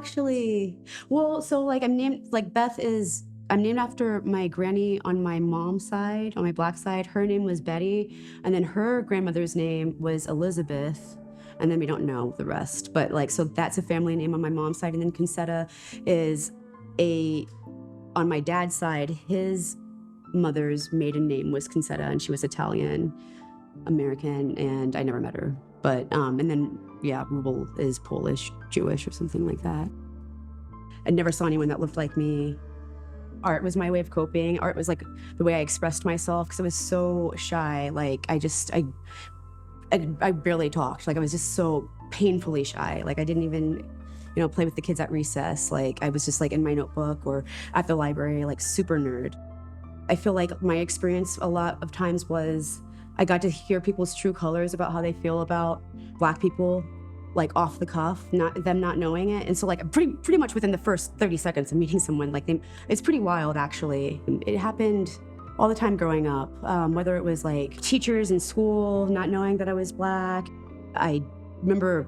actually. Well, so like I'm named after my granny on my mom's side, on my Black side. Her name was Betty, and then her grandmother's name was Elizabeth, and then we don't know the rest. But like, so that's a family name on my mom's side, and then Consetta is a on my dad's side. His mother's maiden name was Consetta, and she was Italian American, and I never met her. But and then yeah, Rubel is Polish, Jewish, or something like that. I never saw anyone that looked like me. Art was my way of coping. Art was like the way I expressed myself because I was so shy. Like I barely talked. Like I was just so painfully shy. Like I didn't even, play with the kids at recess. Like I was just like in my notebook or at the library, like super nerd. I feel like my experience a lot of times was I got to hear people's true colors about how they feel about Black people, like off the cuff, not knowing it. And so like pretty much within the first 30 seconds of meeting someone, like it's pretty wild actually. It happened all the time growing up, whether it was like teachers in school not knowing that I was Black. I remember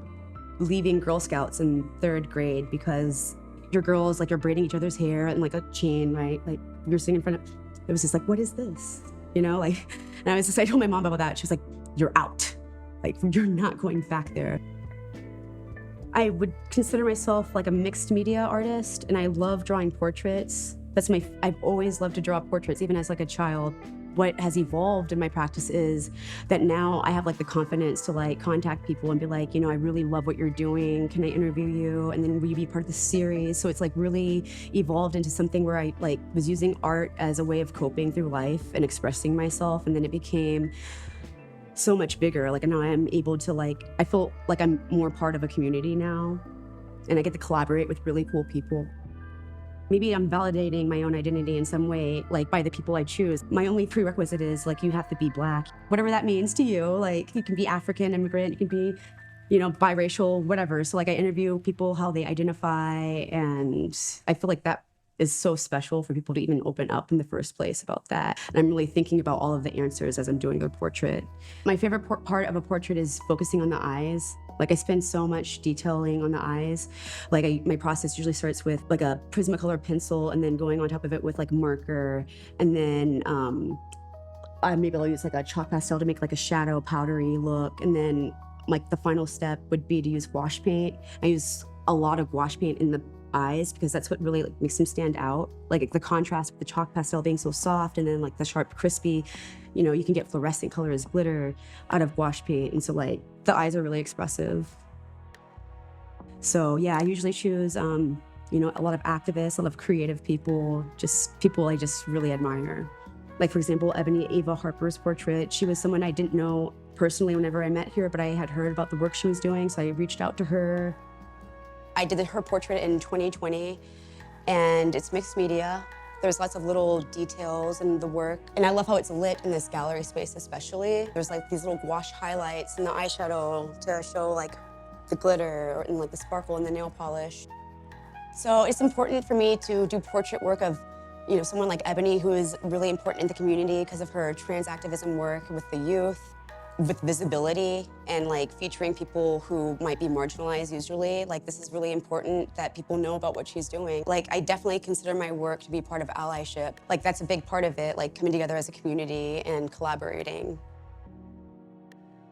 leaving Girl Scouts in 3rd grade because your girls, like you're braiding each other's hair and like a chain, right? Like you're sitting in front of, it was just like, what is this? And I told my mom about that. She was like, you're out. Like, you're not going back there. I would consider myself like a mixed media artist, and I love drawing portraits. I've always loved to draw portraits, even as like a child. What has evolved in my practice is that now I have like the confidence to like contact people and be like, I really love what you're doing. Can I interview you? And then will you be part of the series? So it's like really evolved into something where I like was using art as a way of coping through life and expressing myself. And then it became so much bigger. Like now I'm able to I feel like I'm more part of a community now, and I get to collaborate with really cool people. Maybe I'm validating my own identity in some way, like by the people I choose. My only prerequisite is like, you have to be Black, whatever that means to you. Like you can be African immigrant, you can be, biracial, whatever. So like I interview people, how they identify. And I feel like that is so special for people to even open up in the first place about that. And I'm really thinking about all of the answers as I'm doing a portrait. My favorite part of a portrait is focusing on the eyes. Like I spend so much detailing on the eyes. Like my process usually starts with like a Prismacolor pencil and then going on top of it with like marker. And then maybe I'll use like a chalk pastel to make like a shadow powdery look. And then like the final step would be to use wash paint. I use a lot of wash paint in the eyes because that's what really like makes them stand out. Like the contrast with the chalk pastel being so soft and then like the sharp crispy, you can get fluorescent color as glitter out of wash paint. And so like the eyes are really expressive. So yeah, I usually choose, a lot of activists, a lot of creative people, just people I just really admire. Like for example, Ebony Ava Harper's portrait. She was someone I didn't know personally whenever I met her, but I had heard about the work she was doing. So I reached out to her. I did her portrait in 2020, and it's mixed media. There's lots of little details in the work, and I love how it's lit in this gallery space especially. There's like these little gouache highlights in the eyeshadow to show like the glitter and like the sparkle in the nail polish. So it's important for me to do portrait work of, someone like Ebony, who is really important in the community because of her trans activism work with the youth, with visibility and like featuring people who might be marginalized usually. Like this is really important that people know about what she's doing. Like I definitely consider my work to be part of allyship. Like that's a big part of it, like coming together as a community and collaborating.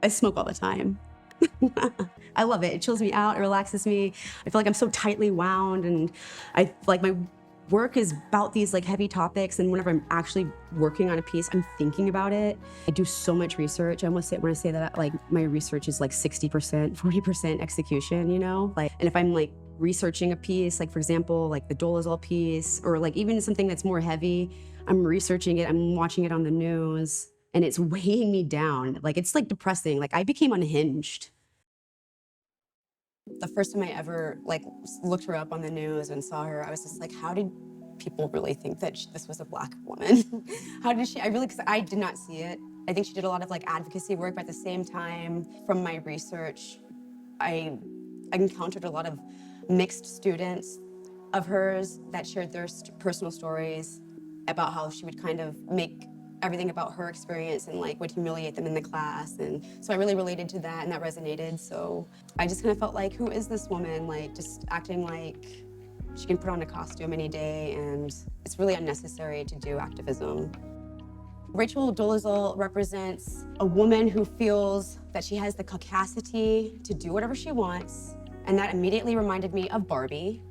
I smoke all the time. I love it. It chills me out, it relaxes me. I feel like I'm so tightly wound, and I like my work is about these like heavy topics, and whenever I'm actually working on a piece, I'm thinking about it. I do so much research. I almost say when I say that, like my research is like 60%, 40% execution, Like, and if I'm like researching a piece, like for example, like the Dolezal piece, or like even something that's more heavy, I'm researching it, I'm watching it on the news, and it's weighing me down. Like it's like depressing. Like I became unhinged. The first time I ever like looked her up on the news and saw her, I was just like, how did people really think that this was a Black woman? How did she, because I did not see it. I think she did a lot of like advocacy work, but at the same time, from my research, I encountered a lot of mixed students of hers that shared their personal stories about how she would kind of make everything about her experience and like would humiliate them in the class. And so I really related to that and that resonated. So I just kind of felt like, who is this woman? Like just acting like she can put on a costume any day, and it's really unnecessary to do activism. Rachel Dolezal represents a woman who feels that she has the capacity to do whatever she wants, and that immediately reminded me of Barbie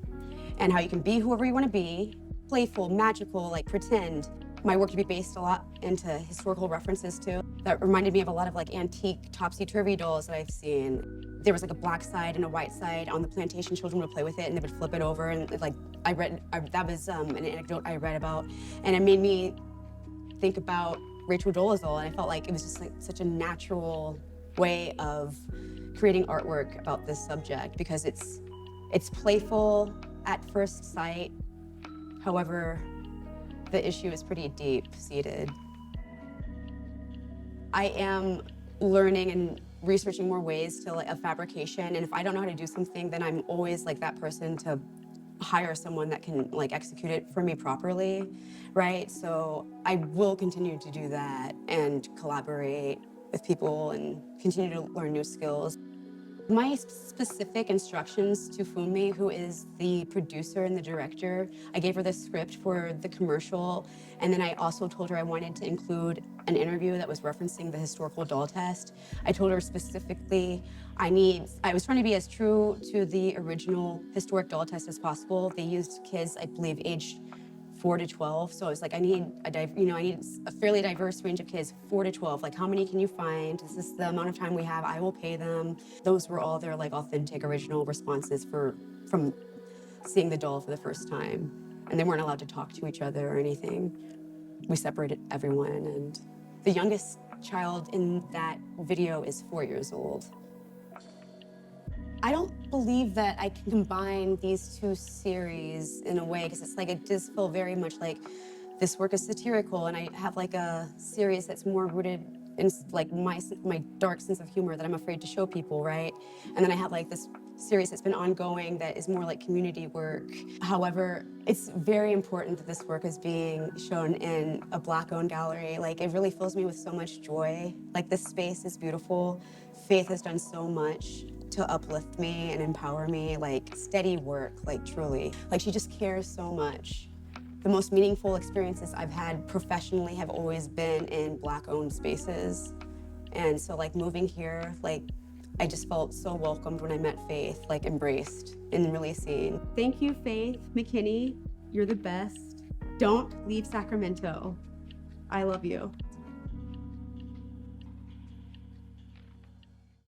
and how you can be whoever you want to be, playful, magical, like pretend. My work to be based a lot into historical references too. That reminded me of a lot of like antique Topsy-Turvy dolls that I've seen. There was like a black side and a white side on the plantation. Children would play with it and they would flip it over, and like that was an anecdote I read about, and it made me think about Rachel Dolezal, and I felt like it was just like such a natural way of creating artwork about this subject, because it's playful at first sight. However, the issue is pretty deep-seated. I am learning and researching more ways to of fabrication, and if I don't know how to do something, then I'm always like that person to hire someone that can like execute it for me properly, right? So I will continue to do that and collaborate with people and continue to learn new skills. My specific instructions to Funmi, who is the producer and the director, I gave her the script for the commercial, and then I also told her I wanted to include an interview that was referencing the historical doll test. I told her specifically I was trying to be as true to the original historic doll test as possible. They used kids, I believe, aged 4 to 12. So I was like, I need a fairly diverse range of kids, 4 to 12. Like, how many can you find? This is the amount of time we have. I will pay them. Those were all their like authentic, original responses from seeing the doll for the first time. And they weren't allowed to talk to each other or anything. We separated everyone, and the youngest child in that video is 4 years old. I don't believe that I can combine these two series in a way, because it's like it does feel very much like this work is satirical, and I have like a series that's more rooted in like my dark sense of humor that I'm afraid to show people, right? And then I have like this series that's been ongoing that is more like community work. However, it's very important that this work is being shown in a Black-owned gallery. Like, it really fills me with so much joy. Like, this space is beautiful. Faith has done so much to uplift me and empower me, like steady work, like truly. Like, she just cares so much. The most meaningful experiences I've had professionally have always been in Black-owned spaces. And so like moving here, like I just felt so welcomed when I met Faith, like embraced and really seen. Thank you, Faith McKinney. You're the best. Don't leave Sacramento. I love you.